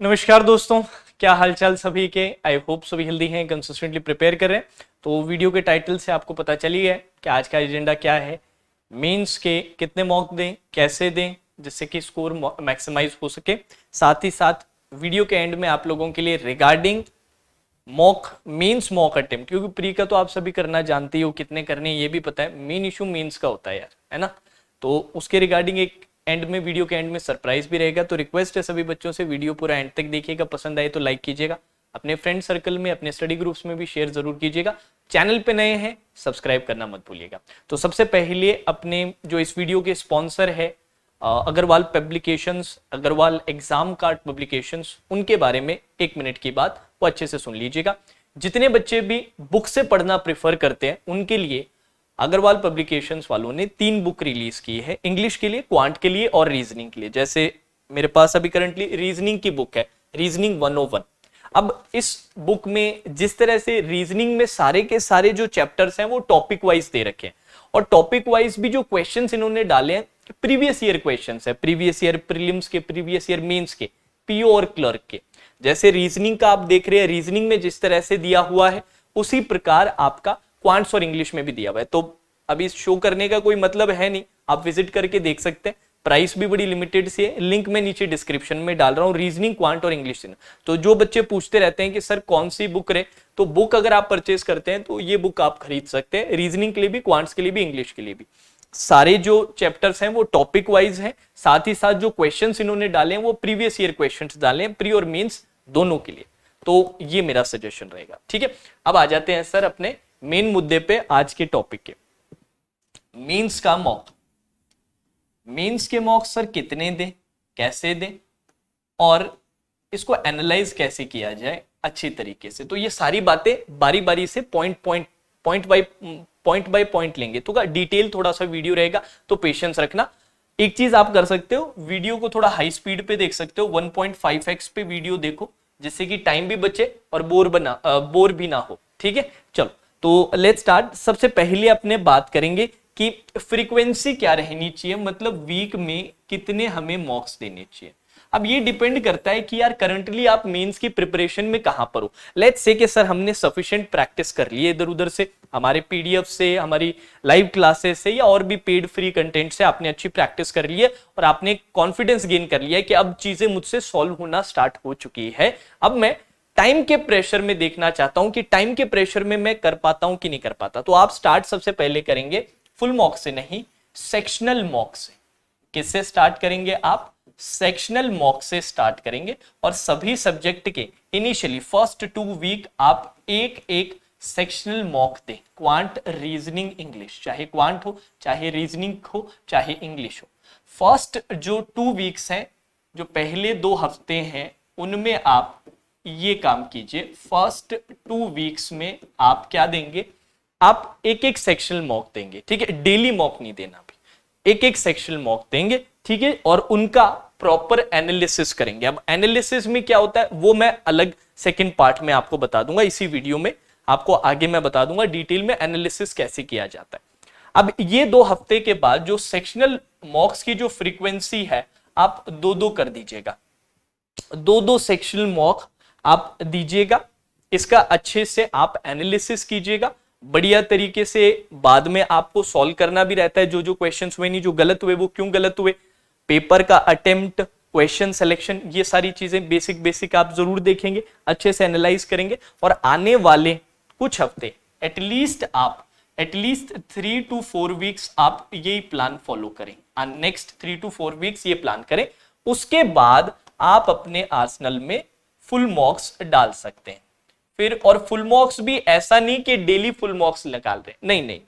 नमस्कार दोस्तों, क्या हालचाल सभी के। आई होप सभी हेल्दी हैं, कंसिस्टेंटली प्रिपेयर कर रहे हैं। तो वीडियो के टाइटल से आपको पता चली है कि आज का एजेंडा क्या है। मेंस के कितने मॉक दें, कैसे दें, जिससे कि स्कोर मैक्सिमाइज हो सके। साथ ही साथ वीडियो के एंड में आप लोगों के लिए रिगार्डिंग मेंस मॉक अटेम्प्ट, क्योंकि प्री का तो आप सभी करना जानते हो, कितने करने ये भी पता है। मेन इशू मेंस का होता है यार, है ना। तो उसके रिगार्डिंग एक एंड में, वीडियो के एंड में सरप्राइज भी रहेगा। तो रिक्वेस्ट है सभी बच्चों से, वीडियो पूरा एंड तक देखिएगा। पसंद आए तो लाइक कीजिएगा, अपने फ्रेंड सर्कल में, अपने स्टडी ग्रुप्स में भी शेयर जरूर कीजिएगा। चैनल पे नए हैं, सब्सक्राइब करना मत भूलिएगा। तो सबसे पहले अपने जो इस वीडियो के स्पॉन्सर है Agarwal publications, Agarwal Examcart publications, उनके बारे में 1 मिनट की बात वो अच्छे से सुन लीजिएगा। जितने बच्चे भी बुक से पढ़ना प्रेफर करते हैं उनके लिए अग्रवाल पब्लिकेशंस वालों ने 3 बुक रिलीज की है, इंग्लिश के लिए, क्वांट के लिए और रीजनिंग के लिए। जैसे मेरे पास अभी करंटली रीजनिंग की बुक है, रीजनिंग 101। अब इस बुक में जिस तरह से रीजनिंग में सारे के सारे जो चैप्टर्स हैं वो टॉपिक वाइज दे रखे हैं, और टॉपिक वाइज भी जो क्वेश्चंस इन्होंने डाले हैं प्रीवियस ईयर क्वेश्चंस है, प्रीवियस ईयर प्रीलिम्स के, प्रीवियस ईयर मेंस के, पीओ और क्लर्क के। जैसे रीजनिंग का आप देख रहे हैं, रीजनिंग में जिस तरह से दिया हुआ है उसी प्रकार आपका क्वांट्स और इंग्लिश में भी दिया हुआ है। तो अभी शो करने का कोई मतलब है नहीं, आप विजिट करके देख सकते हैं। प्राइस भी बड़ी लिमिटेड सी है, लिंक मैं नीचे डिस्क्रिप्शन में डाल रहा हूं। रीजनिंग, क्वांट और इंग्लिश। तो जो बच्चे पूछते रहते हैं कि सर कौन सी बुक रहे, तो बुक अगर आप परचेज करते हैं तो ये बुक आप खरीद सकते हैं, रीजनिंग के लिए भी, क्वांट्स के लिए भी, इंग्लिश के लिए भी। सारे जो चैप्टर्स हैं वो टॉपिक वाइज हैं, साथ ही साथ जो क्वेश्चंस इन्होंने डाले हैं वो प्रीवियस ईयर क्वेश्चंस डाले हैं, प्री और मेंस दोनों के लिए। तो ये मेरा सजेशन रहेगा, ठीक है। अब आ जाते हैं सर अपने मेन मुद्दे पे, आज के टॉपिक के। मेंस का मॉक। मेंस के मॉक सर कितने दें, कैसे दें, और इसको एनालाइज कैसे किया जाए अच्छी तरीके से। तो ये सारी बातें बारी बारी से पॉइंट बाय पॉइंट लेंगे। तो डिटेल थोड़ा सा वीडियो रहेगा, तो पेशेंस रखना। एक चीज आप कर सकते हो, वीडियो को थोड़ा हाई स्पीड पे देख सकते हो, 1.5x पे वीडियो देखो, जिससे कि टाइम भी बचे और बोर भी ना हो, ठीक है। चलो तो लेट्स स्टार्ट। सबसे पहले अपने बात करेंगे कि फ्रीक्वेंसी क्या रहनी चाहिए, मतलब वीक में कितने हमें मॉक्स देने चाहिए। अब ये डिपेंड करता है कि यार करंटली आप मेंस की प्रिपरेशन में कहां पर हो। लेट्स से कि सर हमने सफिशिएंट प्रैक्टिस कर ली है इधर उधर से, हमारे पीडीएफ से, हमारी लाइव क्लासेस से, या और भी पेड फ्री कंटेंट से आपने अच्छी प्रैक्टिस कर ली है और आपने कॉन्फिडेंस गेन कर लिया है कि अब चीजें मुझसे सॉल्व होना स्टार्ट हो चुकी है। अब मैं टाइम के प्रेशर में देखना चाहता हूं कि टाइम के प्रेशर में मैं कर पाता हूं कि नहीं कर पाता। तो आप स्टार्ट सबसे पहले करेंगे फुल मॉक से नहीं, सेक्शनल मॉक से। किससे स्टार्ट करेंगे आप? सेक्शनल मॉक से स्टार्ट करेंगे। और सभी सब्जेक्ट के इनिशियली फर्स्ट 2 वीक आप एक एक सेक्शनल मॉक दें। क्वांट, रीजनिंग, इंग्लिश, चाहे क्वांट हो, चाहे रीजनिंग हो, चाहे इंग्लिश हो। फर्स्ट जो 2 वीक्स हैं, जो पहले 2 हफ्ते हैं, उनमें आप ये काम कीजिए। फर्स्ट 2 वीक्स में आप क्या देंगे? आप एक एक सेक्शनल मॉक देंगे, ठीक है। डेली मॉक नहीं देना, भी एक एक सेक्शनल मॉक देंगे, ठीक है। और उनका प्रॉपर एनालिसिस करेंगे। अब एनालिसिस में क्या होता है वो मैं अलग सेकंड पार्ट में आपको बता दूंगा, इसी वीडियो में आपको आगे मैं बता दूंगा डिटेल में एनालिसिस कैसे किया जाता है। अब ये 2 हफ्ते के बाद जो सेक्शनल मॉक्स की जो फ्रीक्वेंसी है आप 2-2 कर दीजिएगा। 2-2 सेक्शनल मॉक आप दीजिएगा। इसका अच्छे से आप एनालिसिस कीजिएगा बढ़िया तरीके से। बाद में आपको सॉल्व करना भी रहता है, जो जो क्वेश्चंस हुए नहीं, जो गलत हुए वो क्यों गलत हुए, पेपर का अटेम्प्ट, क्वेश्चन सिलेक्शन, ये सारी चीजें बेसिक आप जरूर देखेंगे, अच्छे से एनालाइज करेंगे। और आने वाले कुछ हफ्ते एटलीस्ट 3 to 4 वीक्स आप यही प्लान फॉलो करें। नेक्स्ट 3 to 4 वीक्स ये प्लान करें। उसके बाद आप अपने आर्सेनल में फुल मॉक्स डाल सकते हैं। फिर और फुल मॉक्स भी ऐसा नहीं कि डेली फुल मॉक्स निकाल रहे, नहीं।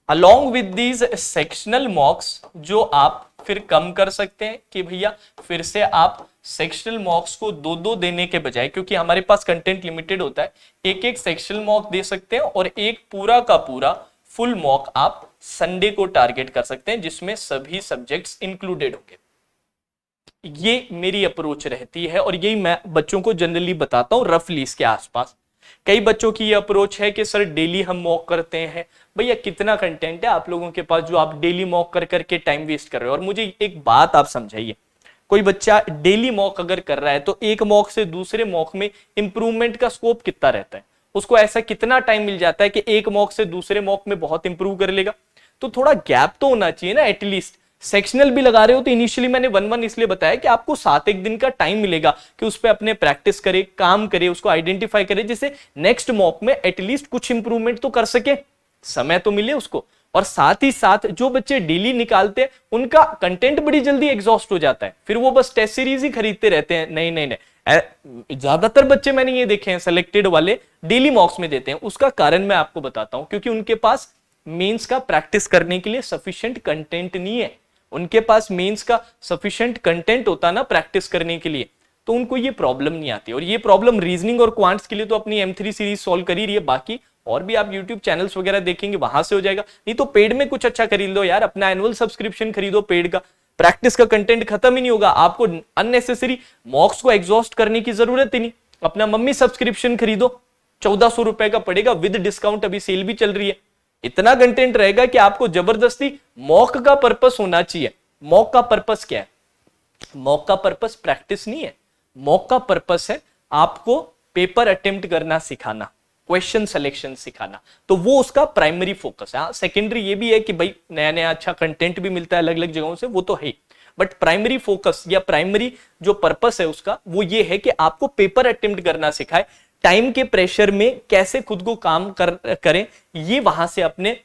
अलोंग विद दीज सेक्शनल मॉक्स जो आप फिर कम कर सकते हैं कि भैया फिर से आप सेक्शनल मॉक्स को 2-2 देने के बजाय, क्योंकि हमारे पास कंटेंट लिमिटेड होता है, एक एक सेक्शनल मॉक दे सकते हैं और एक पूरा का पूरा फुल मॉक आप संडे को टारगेट कर सकते हैं, जिसमें सभी सब्जेक्ट्स इंक्लूडेड होंगे। ये मेरी अप्रोच रहती है और यही मैं बच्चों को जनरली बताता हूं रफली इसके आसपास। कई बच्चों की ये अप्रोच है कि सर डेली हम मॉक करते हैं। भैया कितना कंटेंट है आप लोगों के पास जो आप डेली मॉक कर करके टाइम वेस्ट कर रहे हो? और मुझे एक बात आप समझाइए, कोई बच्चा डेली मॉक अगर कर रहा है तो एक मॉक से दूसरे मॉक में इंप्रूवमेंट का स्कोप कितना रहता है, उसको ऐसा कितना टाइम मिल जाता है कि एक मॉक से दूसरे मॉक में बहुत इंप्रूव कर लेगा। तो थोड़ा गैप तो होना चाहिए ना एटलीस्ट। सेक्शनल भी लगा रहे हो तो इनिशियली मैंने 1-1 इसलिए बताया कि आपको 7-1 दिन का टाइम मिलेगा कि उस पर अपने प्रैक्टिस करे, काम करे, उसको आइडेंटिफाई करे, जिससे नेक्स्ट मॉक में एटलीस्ट कुछ इंप्रूवमेंट तो कर सके, समय तो मिले उसको। और साथ ही साथ जो बच्चे डेली निकालते हैं उनका कंटेंट बड़ी जल्दी एग्जॉस्ट हो जाता है, फिर वो बस टेस्ट सीरीज ही खरीदते रहते हैं। नहीं नहीं नहीं, ज्यादातर बच्चे मैंने ये देखे हैं सेलेक्टेड वाले डेली मॉक्स में देते हैं। उसका कारण मैं आपको बताता हूं, क्योंकि उनके पास मेंस का प्रैक्टिस करने के लिए सफिशिएंट कंटेंट नहीं है। उनके पास मेंस का सफिशिएंट कंटेंट होता ना प्रैक्टिस करने के लिए, तो उनको ये प्रॉब्लम नहीं आती। और ये प्रॉब्लम रीजनिंग और क्वांट्स के लिए तो अपनी M3 सीरीज सॉल्व कर ही रही है, बाकी और भी आप YouTube चैनल्स वगैरह देखेंगे वहां से हो जाएगा। नहीं तो पेड में कुछ अच्छा खरीद लो यार, अपना एनुअल सब्सक्रिप्शन खरीदो पेड का, प्रैक्टिस का कंटेंट खत्म ही नहीं होगा। आपको अननेसेसरी मॉक्स को एग्जॉस्ट करने की जरूरत ही नहीं। अपना मम्मी सब्सक्रिप्शन खरीदो, 1400 रुपए का पड़ेगा विद डिस्काउंट, अभी सेल भी चल रही है। इतना कंटेंट रहेगा कि आपको जबरदस्ती मॉक का पर्पस होना चाहिए। मॉक का पर्पस क्या है? मॉक का पर्पस प्रैक्टिस नहीं है, मॉक का पर्पस है आपको पेपर अटेम्प्ट करना सिखाना, क्वेश्चन सिलेक्शन सिखाना। तो वो उसका प्राइमरी फोकस है। सेकेंडरी ये भी है कि भाई नया नया अच्छा कंटेंट भी मिलता है अलग अलग जगहों से, वो तो है, बट प्राइमरी फोकस या प्राइमरी जो पर्पस है उसका वो ये है कि आपको पेपर अटेम्प्ट करना सिखाए, टाइम के प्रेशर में कैसे खुद को काम करें, ये वहां से अपने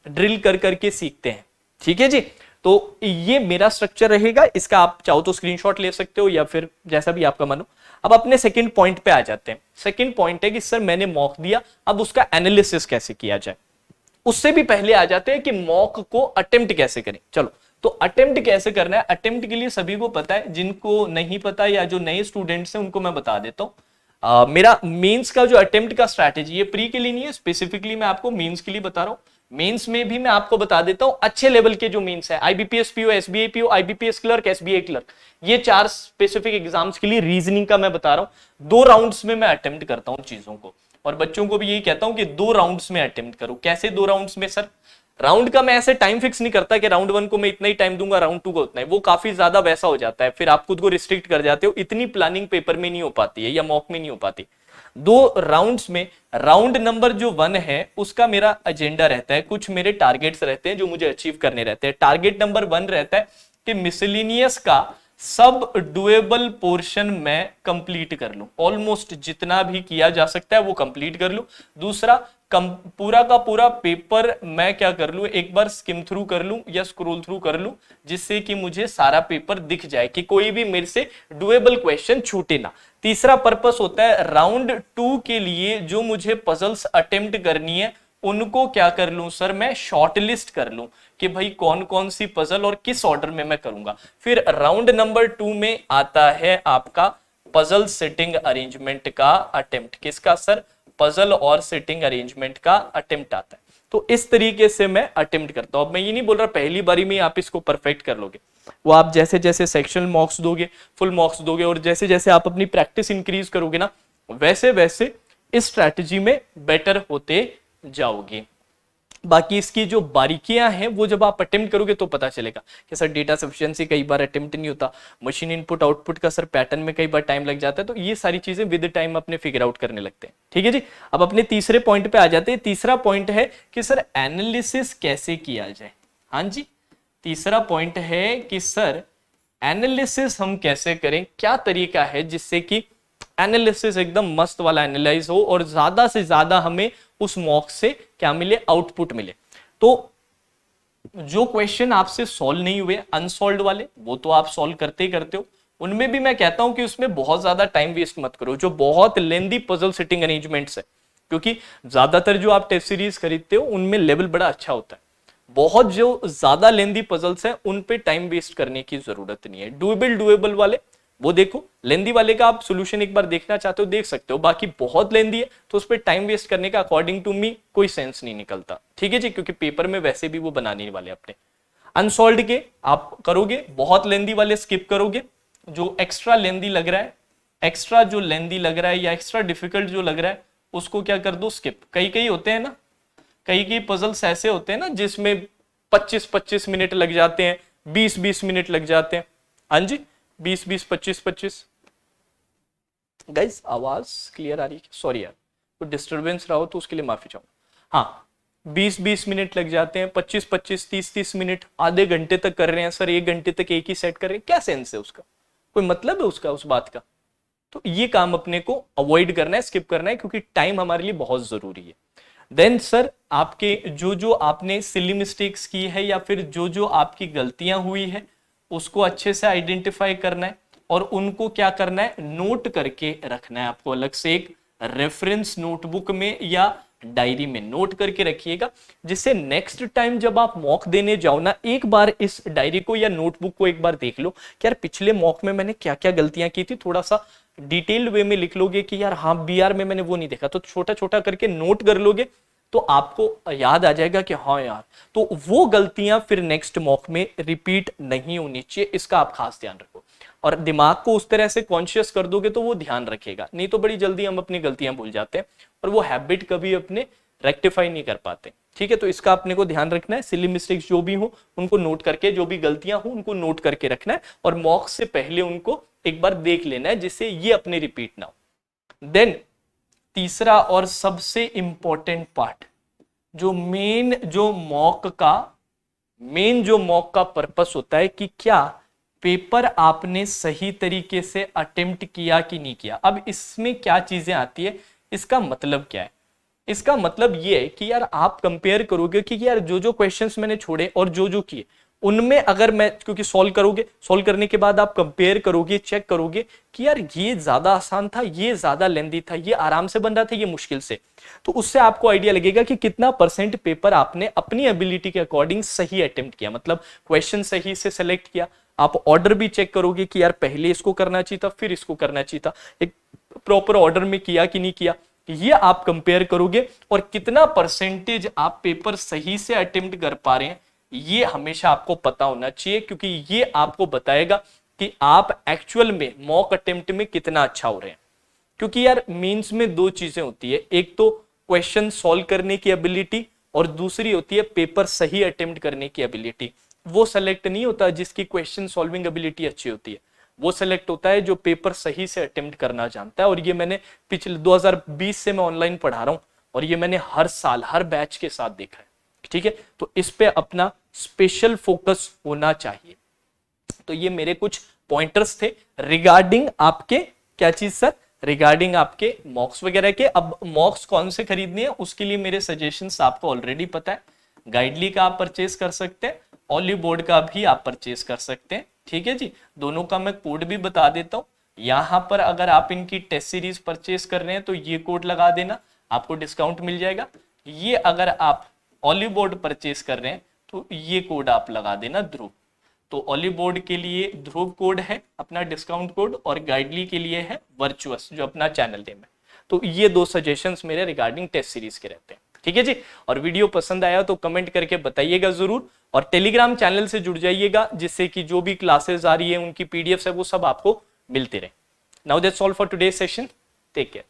ड्रिल कर करके सीखते हैं। ठीक है जी, तो ये मेरा स्ट्रक्चर रहेगा। इसका आप चाहो तो स्क्रीनशॉट ले सकते हो या फिर जैसा भी आपका मन हो। अब अपने सेकंड पॉइंट पे आ जाते हैं। सेकंड पॉइंट है कि सर मैंने मॉक दिया, अब उसका एनालिसिस कैसे किया जाए। उससे भी पहले आ जाते हैं कि मॉक को अटेम्प्ट कैसे करें। चलो, तो अटेम्प्ट कैसे करना है, अटेम्प्ट के लिए सभी को पता है, जिनको नहीं पता या जो नए स्टूडेंट्स हैं उनको मैं बता देता हूं। मेरा मेंस का जो अटेम्प्ट का स्ट्रैटेजी, ये प्री के लिए नहीं है, स्पेसिफिकली मैं आपको मेंस के लिए बता रहा हूं। मेंस में भी मैं आपको बता देता हूं अच्छे लेवल के जो मेंस है, IBPS PO, SBI PO, IBPS clerk, SBI clerk, ये 4 स्पेसिफिक एग्जाम्स के लिए रीजनिंग का मैं बता रहा हूं। 2 राउंड्स में मैं अटेम्प्ट करता हूं चीजों को, और बच्चों को भी यही कहता हूं कि 2 राउंड्स में अटेम्प्ट करो। कैसे 2 राउंड्स में सर? राउंड का मैं ऐसे टाइम फिक्स नहीं करता कि राउंड 1 को मैं इतना ही टाइम दूंगा, राउंड 2 को उतना ही, वो काफी ज्यादा वैसा हो जाता है, फिर आप खुद को रिस्ट्रिक्ट कर जाते हो। इतनी प्लानिंग पेपर में नहीं हो पाती है या मॉक में नहीं हो पाती। 2 राउंड्स में राउंड नंबर जो 1 है उसका मेरा एजेंडा रहता है, कुछ मेरे टारगेट्स रहते हैं जो मुझे अचीव करने रहते हैं। टारगेट नंबर 1 रहता है कि मिसलिनियस का सब डुएबल पोर्शन मैं कंप्लीट कर लूं, ऑलमोस्ट जितना भी किया जा सकता है वो कंप्लीट कर लूं। दूसरा, पूरा का पूरा पेपर मैं क्या कर लूं, एक बार स्किम थ्रू कर लूं या स्क्रॉल थ्रू कर लूं, जिससे कि मुझे सारा पेपर दिख जाए कि कोई भी मेरे से डुएबल क्वेश्चन छूटे ना। तीसरा पर्पस होता है राउंड 2 के लिए जो मुझे पजल्स अटेम्प्ट करनी है उनको क्या कर लूं सर, मैं शॉर्ट लिस्ट कर लूं कि भाई कौन कौन सी पजल और किस ऑर्डर में मैं करूंगा। फिर राउंड नंबर 2 में आता है आपका पजल सेटिंग अरेंजमेंट का अटेम्प्ट। किसका सर? पजल और सेटिंग अरेंजमेंट का अटेम्प्ट आता है। तो इस तरीके से मैं अटेम्प्ट करता हूं। अब मैं ये नहीं बोल रहा पहली बारी में आप इसको परफेक्ट कर लोगे, वो आप जैसे जैसे सेक्शनल मॉक्स दोगे, फुल मॉक्स दोगे, और जैसे जैसे आप अपनी प्रैक्टिस इंक्रीज करोगे ना, वैसे वैसे इस स्ट्रैटेजी में बेटर होते जाओगे। बाकी इसकी जो बारीकियां हैं वो जब आप अटेम्प्ट करोगे तो पता चलेगा कि सर डेटा सफिशिएंसी कई बार अटेम्प्ट नहीं होता, मशीन इनपुट आउटपुट का सर पैटर्न में कई बार टाइम लग जाता है। तो ये सारी चीजें विद टाइम अपने फिगर आउट करने लगते हैं। ठीक है जी, अब अपने तीसरे पॉइंट पे आ जाते हैं। तीसरा पॉइंट है कि सर एनालिसिस कैसे किया जाए। हाँ जी, तीसरा पॉइंट है कि सर एनालिसिस हम कैसे करें, क्या तरीका है जिससे कि एनालिसिस एकदम मस्त वाला एनालाइज हो और ज्यादा से ज्यादा हमें उस मॉक से क्या मिले, आउटपुट मिले। तो जो क्वेश्चन आपसे सॉल्व नहीं हुए, अनसॉल्व वाले, वो तो आप सॉल्व करते ही करते हो। उनमें भी मैं कहता हूं कि उसमें बहुत ज्यादा टाइम वेस्ट मत करो। जो बहुत लेंदी पजल सेटिंग अरेंजमेंट्स है, क्योंकि ज्यादातर जो आप टेस्ट सीरीज खरीदते हो उनमें लेवल बड़ा अच्छा होता है, बहुत जो ज्यादा लेंदी पजल्स हैं उन पे टाइम वेस्ट करने की जरूरत नहीं है। डुएबल वाले वो देखो, लेंदी वाले का आप सोल्यूशन एक बार देखना चाहते हो देख सकते हो, बाकी बहुत लेंदी है तो उस पर टाइम वेस्ट करने का अकॉर्डिंग टू मी कोई सेंस नहीं निकलता। ठीक है जी, क्योंकि पेपर में वैसे भी वो बनाने वाले अपने। अनसॉल्व के आप करोगे, बहुत लेंदी वाले स्किप करोगे, जो एक्स्ट्रा लेंदी लग रहा है, एक्स्ट्रा जो लेंदी लग रहा है या एक्स्ट्रा डिफिकल्ट जो लग रहा है उसको क्या कर दो, स्किप। कई कई होते हैं ना, कई पजल्स ऐसे होते हैं ना जिसमें 25-25 मिनट लग जाते हैं, 20-20 मिनट लग जाते हैं। हाँ जी, 20-20, 25-25। गाइस आवाज क्लियर आ रही है? सॉरी यार, तो डिस्टरबेंस रहा हो तो उसके लिए माफी चाहूंगा। हाँ, 20-20 मिनट लग जाते हैं, 25-25, 30-30 मिनट, आधे घंटे तक कर रहे हैं सर, 1 घंटे तक एक ही सेट कर रहे हैं, क्या सेंस है उसका? कोई मतलब है उसका, उस बात का? तो ये काम अपने को अवॉइड करना है, स्किप करना है, क्योंकि टाइम हमारे लिए बहुत जरूरी है। देन सर, आपके जो जो आपने सिली मिस्टेक्स की है या फिर जो जो आपकी गलतियां हुई है उसको अच्छे से आइडेंटिफाई करना है और उनको क्या करना है, नोट करके रखना है आपको अलग से एक रेफरेंस नोटबुक में या डायरी में नोट करके रखिएगा, जिससे नेक्स्ट टाइम जब आप मॉक देने जाओ ना, एक बार इस डायरी को या नोटबुक को एक बार देख लो कि यार पिछले मॉक में मैंने क्या क्या गलतियां की थी, थोड़ा सा डिटेल्ड वे में लिख लोगे कि यार हाँ बीआर में मैंने वो नहीं देखा, तो छोटा छोटा करके नोट कर लोगे तो आपको याद आ जाएगा कि हाँ यार, तो वो गलतियां फिर नेक्स्ट मॉक में रिपीट नहीं होनी चाहिए, इसका आप खास ध्यान रखो। और दिमाग को उस तरह से कॉन्शियस कर दोगे तो वो ध्यान रखेगा, नहीं तो बड़ी जल्दी हम अपनी गलतियां भूल जाते हैं और वो हैबिट कभी अपने रेक्टिफाई नहीं कर पाते। ठीक है, तो इसका अपने को ध्यान रखना है, सिली मिस्टेक्स जो भी हो उनको नोट करके, जो भी गलतियां हो उनको नोट करके रखना है और मॉक से पहले उनको एक बार देख लेना है जिससे ये अपने रिपीट ना हो। देन तीसरा और सबसे इंपॉर्टेंट पार्ट, जो मेन जो मॉक का पर्पस होता है कि क्या पेपर आपने सही तरीके से अटेम्प्ट किया कि नहीं किया। अब इसमें क्या चीजें आती है, इसका मतलब क्या है? इसका मतलब ये है कि यार आप कंपेयर करोगे कि यार जो जो क्वेश्चंस मैंने छोड़े और जो जो किए उनमें अगर मैं, क्योंकि सॉल्व करने के बाद आप कंपेयर करोगे, चेक करोगे कि यार ये ज्यादा आसान था, ये ज्यादा लेंथी था, ये आराम से बन रहा था, ये मुश्किल से, तो उससे आपको आइडिया लगेगा कि कितना परसेंट पेपर आपने अपनी एबिलिटी के अकॉर्डिंग सही अटेम्प्ट किया, मतलब क्वेश्चन सही से सेलेक्ट किया। आप ऑर्डर भी चेक करोगे कि यार पहले इसको करना चाहिए था, फिर इसको करना चाहिए था, एक प्रॉपर ऑर्डर में किया कि नहीं किया, ये आप कंपेयर करोगे और कितना परसेंटेज आप पेपर सही से अटेम्प्ट कर पा रहे हैं ये हमेशा आपको पता होना चाहिए, क्योंकि ये आपको बताएगा कि आप एक्चुअल में मॉक अटेम्प्ट में कितना अच्छा हो रहे हैं। क्योंकि यार मेंस में दो चीजें होती है, एक तो क्वेश्चन सॉल्व करने की एबिलिटी और दूसरी होती है पेपर सही अटेम्प्ट करने की एबिलिटी। वो सेलेक्ट नहीं होता जिसकी क्वेश्चन सॉल्विंग एबिलिटी अच्छी होती है, वो सेलेक्ट होता है जो पेपर सही से अटेम्प्ट करना जानता है। और ये मैंने पिछले 2020 से मैं ऑनलाइन पढ़ा रहा हूं और ये मैंने हर साल हर बैच के साथ देखा है। ठीक है, तो इस पे अपना स्पेशल फोकस होना चाहिए। तो ये मेरे कुछ पॉइंटर्स थे रिगार्डिंग आपके क्या चीज सर, रिगार्डिंग आपके मॉक्स वगैरह के। अब मॉक्स कौन से खरीदने हैं उसके लिए मेरे सजेशंस आपको ऑलरेडी पता है, गाइडली का आप परचेज कर सकते हैं, ऑलिव बोर्ड का भी आप परचेज कर सकते हैं। ठीक है जी, दोनों का मैं कोड भी बता देता हूं। यहां पर अगर आप इनकी टेस्ट सीरीज परचेज कर रहे हैं तो ये कोड लगा देना, आपको डिस्काउंट मिल जाएगा। ये अगर आप ऑलिव बोर्ड परचेज कर रहे हैं तो ये कोड आप लगा देना ध्रुव। तो ऑलिव बोर्ड के लिए ध्रुव कोड है अपना डिस्काउंट कोड, और गाइडली के लिए है वर्चुअस जो अपना चैनल नेम है। तो ये दो सजेशंस मेरे रिगार्डिंग टेस्ट सीरीज के रहते हैं। ठीक है जी, और वीडियो पसंद आया तो कमेंट करके बताइएगा जरूर, और टेलीग्राम चैनल से जुड़ जाइएगा जिससे कि जो भी क्लासेस आ रही है उनकी पीडीएफ है वो सब आपको मिलते रहे। Now that's all for today session, take care.